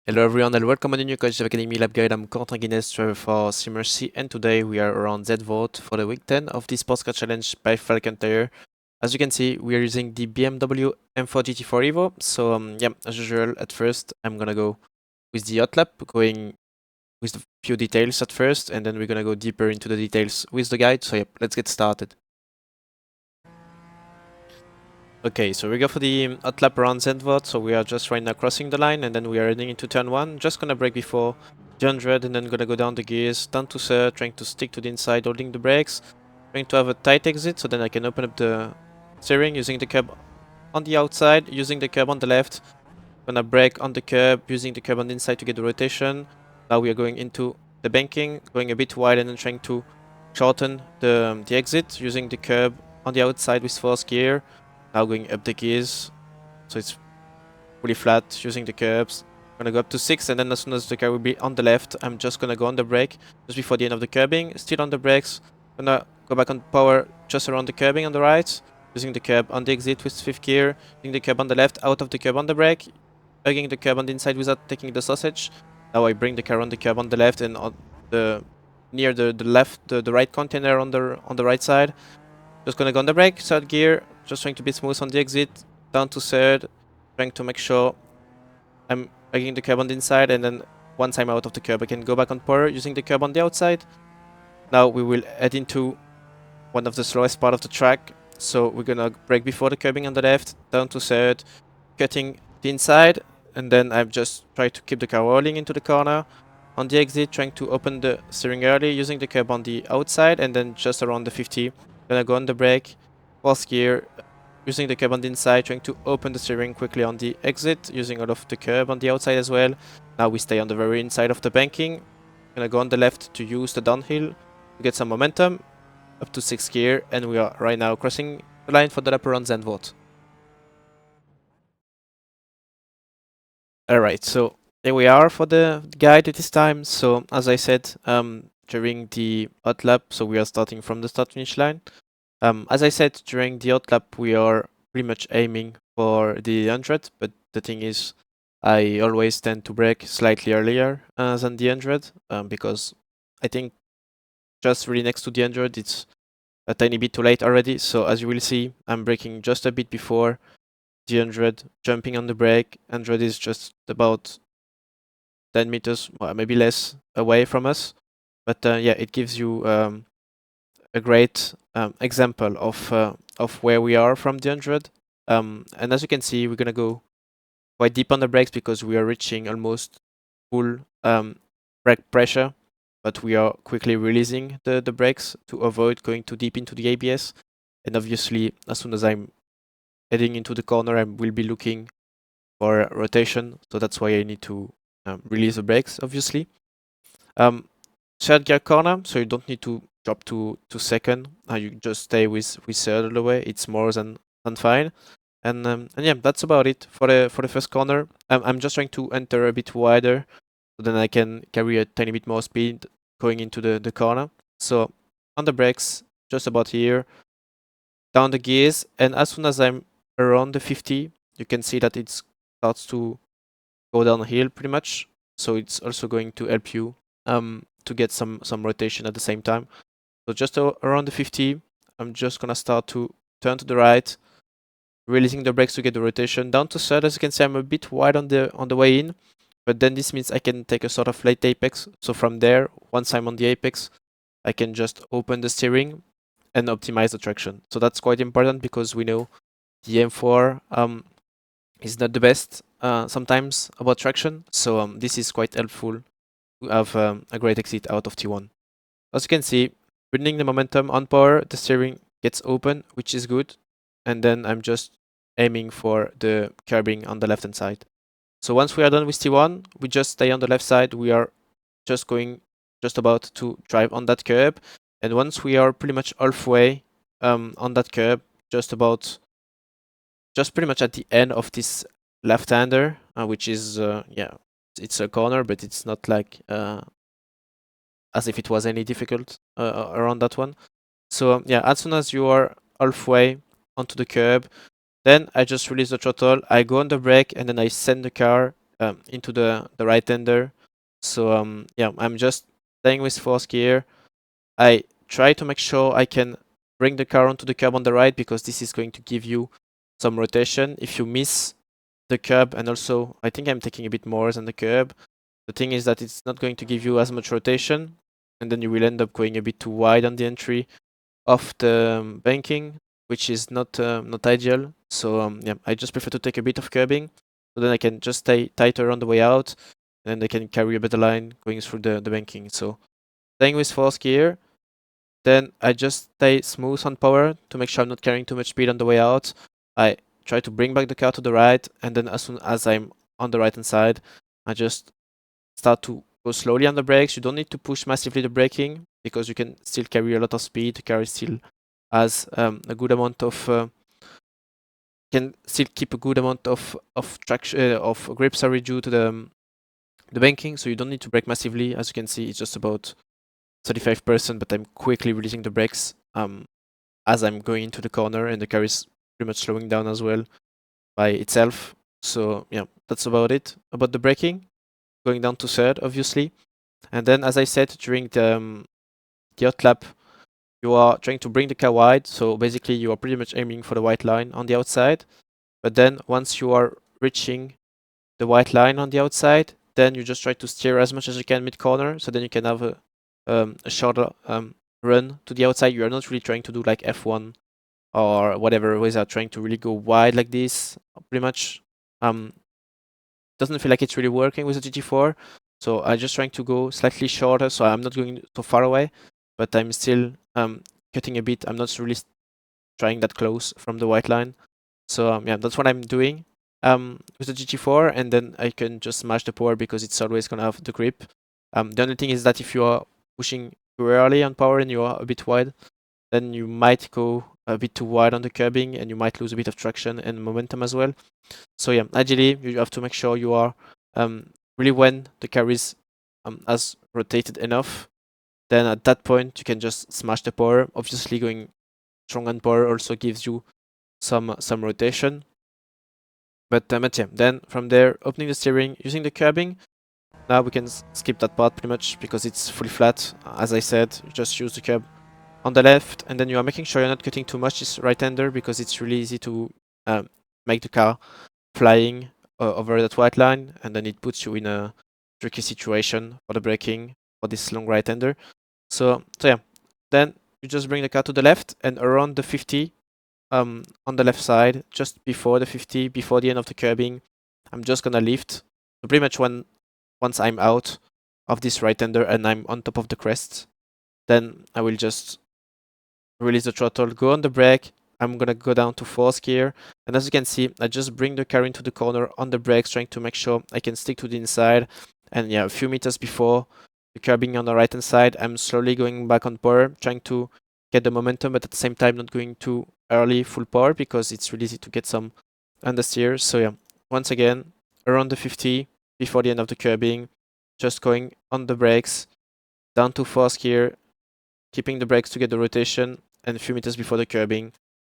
Hello everyone and welcome on the new Coach Academy Lab Guide. I'm Corentin Guinez, driver for Simmercy, and today we are around Zandvoort for the week 10 of the Sports Car Challenge by Falcon Tire. As you can see, we are using the BMW M4 GT4 EVO. So yeah, as usual, at first I'm gonna go with the hot lap, going with a few details at first, and then we're gonna go deeper into the details with the guide. So yep, let's get started. Okay, so we go for the hot lap around Zandvoort, so we are just right now crossing the line, and then we are heading into turn 1, just gonna brake before the 100, and then gonna go down the gears, down to third, trying to stick to the inside, holding the brakes, trying to have a tight exit, so then I can open up the steering, using the curb on the outside, using the curb on the left, gonna brake on the curb, using the curb on the inside to get the rotation. Now we are going into the banking, going a bit wide, and then trying to shorten the exit, using the curb on the outside with 4th gear. Now going up the gears, so it's fully flat, using the curbs. Gonna go up to 6, and then as soon as the car will be on the left, I'm just gonna go on the brake, just before the end of the curbing, still on the brakes. Gonna go back on power, just around the curbing on the right, using the curb on the exit with 5th gear, using the curb on the left, out of the curb on the brake, hugging the curb on the inside without taking the sausage. Now I bring the car on the curb on the left, and on the near the right container on the right side. Just gonna go on the brake, 3rd gear, just trying to be smooth on the exit, down to 3rd, trying to make sure I'm hugging the curb on the inside, and then once I'm out of the curb I can go back on power using the curb on the outside. Now we will head into one of the slowest part of the track, so we're gonna brake before the curbing on the left, down to 3rd, cutting the inside, and then I'm just trying to keep the car rolling into the corner. On the exit, trying to open the steering early, using the curb on the outside, and then just around the 50, gonna go on the brake, 4th gear, using the curb on the inside, trying to open the steering quickly on the exit, using all of the curb on the outside as well. Now we stay on the very inside of the banking, gonna go on the left to use the downhill to get some momentum, up to 6th gear, and we are right now crossing the line for the lap around Zandvoort. Alright, so here we are for the guide this time. So as I said, during the hot lap, so we are starting from the start finish line. As I said, during the hot lap, we are pretty much aiming for the 100, but the thing is, I always tend to brake slightly earlier than the 100, because I think just really next to the 100, it's a tiny bit too late already. So as you will see, I'm braking just a bit before the 100, jumping on the brake. 100 is just about 10 meters, well, maybe less away from us. But yeah, it gives you a great example of where we are from the 100. And as you can see, we're gonna go quite deep on the brakes because we are reaching almost full brake pressure, but we are quickly releasing the brakes to avoid going too deep into the ABS. And obviously, as soon as I'm heading into the corner, I will be looking for rotation, so that's why I need to release the brakes, obviously. 3rd gear corner, so you don't need to drop to 2nd. You just stay with 3rd all the way. It's more than fine. And yeah, that's about it for the first corner. I'm just trying to enter a bit wider, so then I can carry a tiny bit more speed going into the corner. So on the brakes, just about here, down the gears, and as soon as I'm around the 50, you can see that it starts to go downhill pretty much. So it's also going to help you to get some rotation at the same time. So just around the 50, I'm just gonna start to turn to the right, releasing the brakes to get the rotation. Down to 3rd, as you can see, I'm a bit wide on the way in, but then this means I can take a sort of late apex. So from there, once I'm on the apex, I can just open the steering and optimize the traction. So that's quite important because we know the M4 is not the best sometimes about traction. So this is quite helpful to have a great exit out of T1. As you can see, building the momentum on power, the steering gets open, which is good. And then I'm just aiming for the curbing on the left hand side. So once we are done with T1, we just stay on the left side. We are just about to drive on that curb. And once we are pretty much halfway on that curb, just pretty much at the end of this left-hander, which is, yeah, it's a corner, but it's not like as if it was any difficult around that one. So yeah, as soon as you are halfway onto the curb, then I just release the throttle, I go on the brake, and then I send the car into the right-hander. So yeah, I'm just staying with fourth gear. I try to make sure I can bring the car onto the curb on the right, because this is going to give you some rotation. If you miss the curb, and also I think I'm taking a bit more than the curb, the thing is that it's not going to give you as much rotation, and then you will end up going a bit too wide on the entry of the banking, which is not ideal. So yeah, I just prefer to take a bit of curbing, so then I can just stay tighter on the way out, and then I can carry a better line going through the banking. So staying with fourth gear, then I just stay smooth on power to make sure I'm not carrying too much speed on the way out. I try to bring back the car to the right, and then as soon as I'm on the right hand side, I just start to go slowly on the brakes. You don't need to push massively the braking, because you can still carry a lot of speed. The car still has a good amount of can still keep a good amount of traction of grip, sorry, due to the banking. So you don't need to brake massively. As you can see, it's just about 35%, but I'm quickly releasing the brakes as I'm going into the corner, and the car is pretty much slowing down as well by itself. So yeah, that's about it about the braking. Going down to third, obviously. And then, as I said, during the hot lap, you are trying to bring the car wide. So basically, you are pretty much aiming for the white line on the outside. But then, once you are reaching the white line on the outside, then you just try to steer as much as you can mid corner. So then you can have a shorter run to the outside. You are not really trying to do like F1 or whatever, without trying to really go wide like this. Pretty much, doesn't feel like it's really working with the GT4. So I'm just trying to go slightly shorter, so I'm not going so far away, but I'm still cutting a bit. I'm not really trying that close from the white line. So yeah, that's what I'm doing with the GT4, and then I can just smash the power, because it's always gonna have the grip. The only thing is that if you are pushing too early on power and you are a bit wide, then you might go a bit too wide on the curbing, and you might lose a bit of traction and momentum as well. So yeah, ideally you have to make sure you are really, when the car is has rotated enough, then at that point you can just smash the power. Obviously, going strong on power also gives you some rotation. But yeah, then from there, opening the steering, using the curbing. Now we can skip that part pretty much, because it's fully flat. As I said, you just use the curb on the left, and then you are making sure you're not cutting too much this right-hander, because it's really easy to make the car flying over that white line, and then it puts you in a tricky situation for the braking for this long right-hander. So yeah, then you just bring the car to the left and around the 50 on the left side, just before the 50, before the end of the curbing. I'm just gonna lift. So pretty much once I'm out of this right-hander and I'm on top of the crest, then I will just release the throttle, go on the brake. I'm gonna go down to fourth gear, and as you can see, I just bring the car into the corner on the brakes, trying to make sure I can stick to the inside. And yeah, a few meters before the curbing on the right hand side, I'm slowly going back on power, trying to get the momentum, but at the same time not going too early full power, because it's really easy to get some understeer. So yeah, once again, around the 50 before the end of the curbing, just going on the brakes, down to fourth gear, keeping the brakes to get the rotation, and a few meters before the curbing,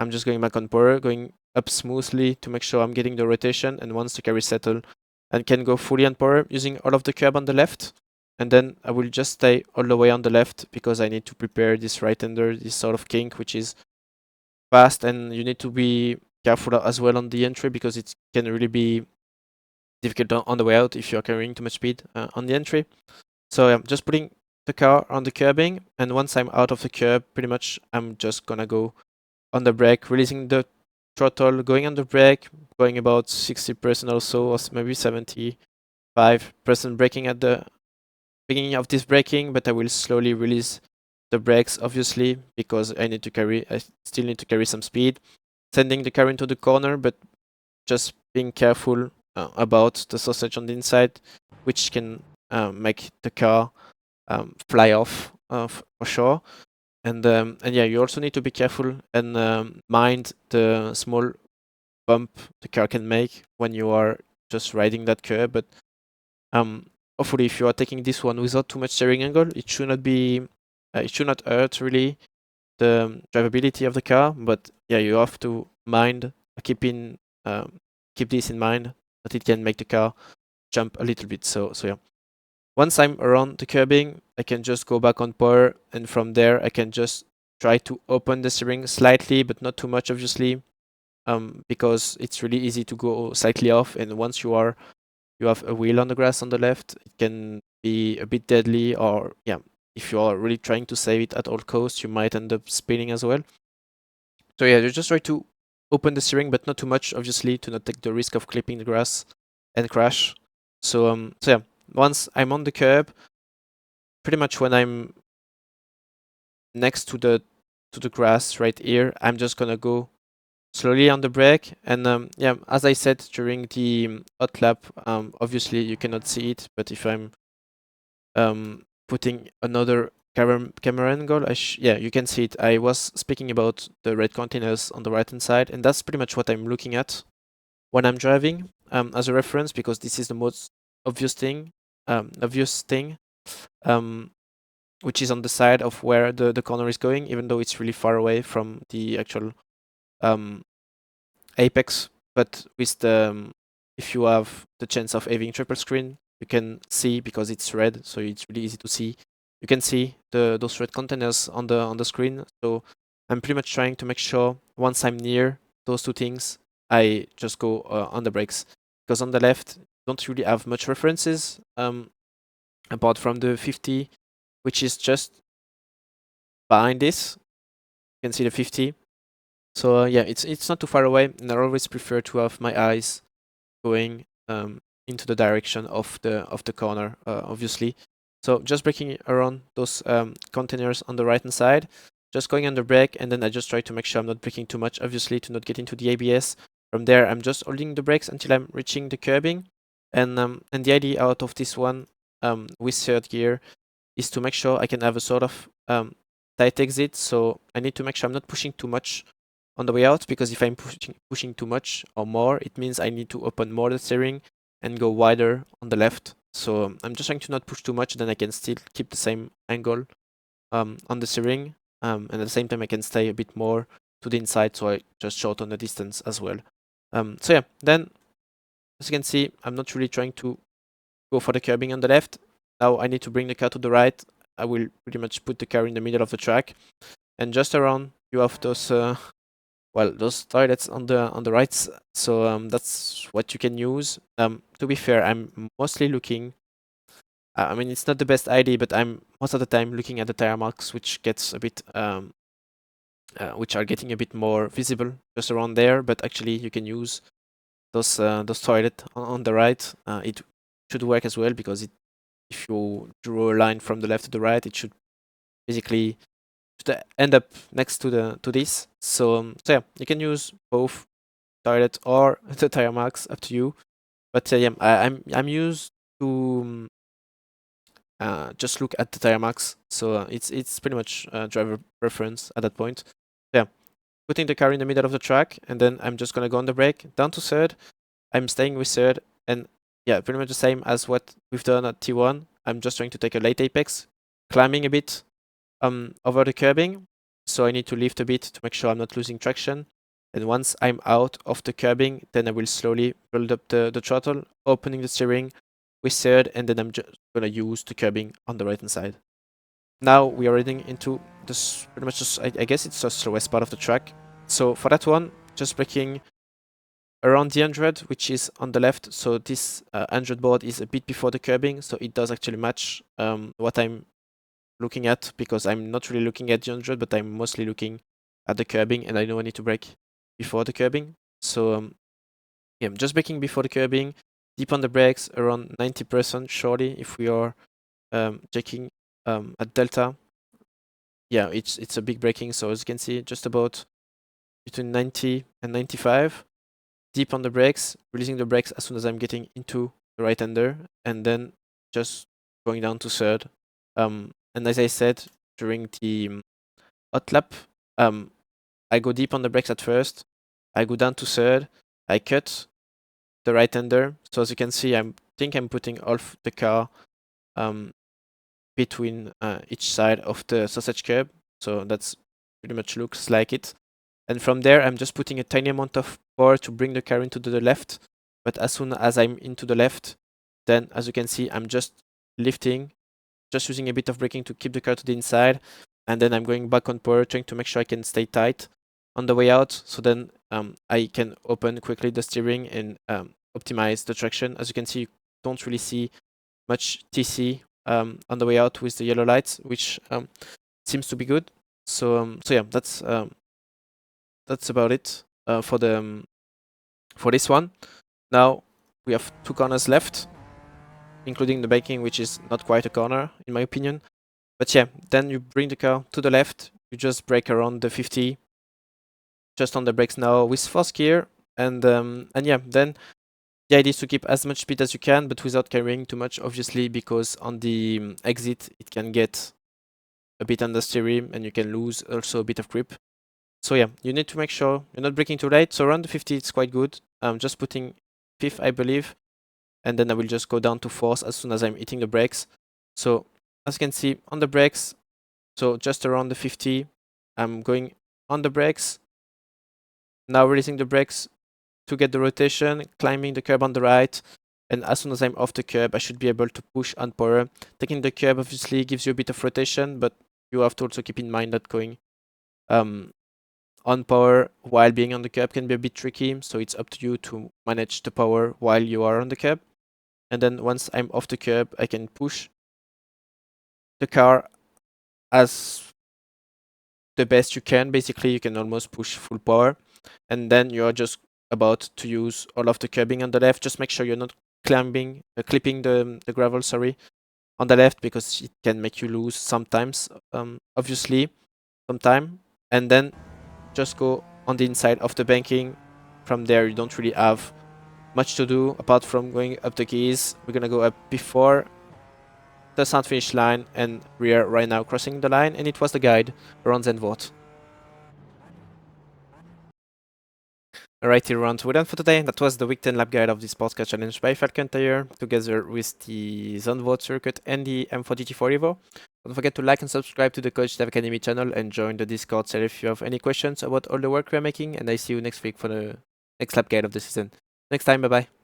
I'm just going back on power, going up smoothly to make sure I'm getting the rotation, and once the car is settled, and can go fully on power using all of the curb on the left. And then I will just stay all the way on the left, because I need to prepare this right-hander, this sort of kink, which is fast, and you need to be careful as well on the entry, because it can really be difficult on the way out if you're carrying too much speed on the entry. So I'm just putting the car on the curbing, and once I'm out of the curb, pretty much I'm just gonna go on the brake, releasing the throttle, going on the brake, going about 60% or so, or maybe 75% braking at the beginning of this braking, but I will slowly release the brakes, obviously, because I still need to carry some speed, sending the car into the corner, but just being careful about the sausage on the inside, which can make the car fly off for sure. And yeah, you also need to be careful and mind the small bump the car can make when you are just riding that curb. But hopefully, if you are taking this one without too much steering angle, it should not hurt really the drivability of the car. But yeah, you have to keep this in mind, that it can make the car jump a little bit. So yeah. Once I'm around the curbing, I can just go back on power, and from there I can just try to open the steering slightly, but not too much, obviously, because it's really easy to go slightly off. And once you have a wheel on the grass on the left, it can be a bit deadly. Or yeah, if you are really trying to save it at all costs, you might end up spinning as well. So yeah, you just try to open the steering, but not too much, obviously, to not take the risk of clipping the grass and crash. So yeah, once I'm on the curb, pretty much when I'm next to the grass right here, I'm just gonna go slowly on the brake. And yeah, as I said during the hot lap, obviously you cannot see it, but if I'm putting another camera angle, yeah, you can see it. I was speaking about the red containers on the right hand side, and that's pretty much what I'm looking at when I'm driving, as a reference, because this is the most obvious thing, um, which is on the side of where the corner is going, even though it's really far away from the actual um, apex. But with the if you have the chance of having triple screen, you can see, because it's red, so it's really easy to see. You can see those red containers on the screen. So I'm pretty much trying to make sure once I'm near those two things, I just go on the brakes, because on the left don't really have much references, apart from the 50, which is just behind this. You can see the 50. So yeah, it's not too far away, and I always prefer to have my eyes going into the direction of the corner, obviously. So just braking around those containers on the right hand side, just going on the brake, and then I just try to make sure I'm not braking too much, obviously, to not get into the ABS. From there, I'm just holding the brakes until I'm reaching the curbing, and the idea out of this one, with third gear, is to make sure I can have a sort of tight exit. So I need to make sure I'm not pushing too much on the way out, because if I'm pushing too much or more, it means I need to open more the steering and go wider on the left. So I'm just trying to not push too much, then I can still keep the same angle on the steering, and at the same time I can stay a bit more to the inside, so I just shorten the distance as well. So yeah, then as you can see, I'm not really trying to go for the curbing on the left. Now I need to bring the car to the right. I will pretty much put the car in the middle of the track, and just around you have those those toilets on the right. So that's what you can use. To be fair, I'm mostly looking. I mean, it's not the best idea, but I'm most of the time looking at the tire marks, which gets a bit which are getting a bit more visible just around there. But actually, you can use those toilet on the right. It should work as well, because if you draw a line from the left to the right, it should basically end up next to this. So yeah, you can use both toilet or the tire marks, up to you. But yeah, I'm used to just look at the tire marks. So it's pretty much driver preference at that point. Yeah, putting the car in the middle of the track, and then I'm just gonna go on the brake down to third. I'm staying with third, and yeah, pretty much the same as what we've done at T1. I'm just trying to take a late apex, climbing a bit over the curbing. So I need to lift a bit to make sure I'm not losing traction. And once I'm out of the curbing, then I will slowly build up the throttle, opening the steering with third, and then I'm just gonna use the curbing on the right hand side. Now we are heading into this pretty much just, I guess it's the slowest part of the track. So for that one, just braking around the 100, which is on the left. So this 100 board is a bit before the curbing, so it does actually match what I'm looking at, because I'm not really looking at the 100, but I'm mostly looking at the curbing, and I know I need to brake before the curbing. So yeah, I'm just braking before the curbing, deep on the brakes, around 90% surely if we are checking at delta. Yeah, it's a big braking, so as you can see, just about between 90 and 95. Deep on the brakes, releasing the brakes as soon as I'm getting into the right hander, and then just going down to third. And as I said during the hot lap, I go deep on the brakes at first, I go down to third, I cut the right hander. So as you can see, I think I'm putting off the car between each side of the sausage curb. So that's pretty much looks like it. And from there, I'm just putting a tiny amount of power to bring the car into the left. But as soon as I'm into the left, then as you can see, I'm just lifting, just using a bit of braking to keep the car to the inside, and then I'm going back on power, trying to make sure I can stay tight on the way out, so then I can open quickly the steering and optimize the traction. As you can see, you don't really see much TC on the way out with the yellow lights, which seems to be good. So yeah, that's about it for this one. Now we have 2 corners left, including the banking, which is not quite a corner in my opinion. But yeah, then you bring the car to the left, you just brake around the 50, just on the brakes now with 4th gear, and yeah, then the idea is to keep as much speed as you can, but without carrying too much, obviously, because on the exit it can get a bit understeery and you can lose also a bit of grip. So yeah, you need to make sure you're not braking too late. So around the 50 it's quite good. I'm just putting 5th, I believe, and then I will just go down to 4th as soon as I'm hitting the brakes. So as you can see on the brakes, so just around the 50, I'm going on the brakes, now releasing the brakes to get the rotation, climbing the curb on the right, and as soon as I'm off the curb, I should be able to push on power. Taking the curb obviously gives you a bit of rotation, but you have to also keep in mind that going on power while being on the curb can be a bit tricky, so it's up to you to manage the power while you are on the curb. And then once I'm off the curb, I can push the car as the best you can. Basically, you can almost push full power, and then you're just about to use all of the curbing on the left. Just make sure you're not clipping the gravel, sorry, on the left, because it can make you lose sometimes, obviously, sometime. And then just go on the inside of the banking. From there, you don't really have much to do apart from going up the keys. We're gonna go up before the start finish line, and we are right now crossing the line, and it was the guide around Zandvoort. Alrighty everyone, so we're done for today. That was the week 10 lap guide of the Sports Car Challenge by Falcon Tire, together with the Zandvoort circuit and the M4 GT4 EVO. Don't forget to like and subscribe to the Coach Dev Academy channel and join the Discord server if you have any questions about all the work we are making, and I see you next week for the next lap guide of the season. Next time, bye bye.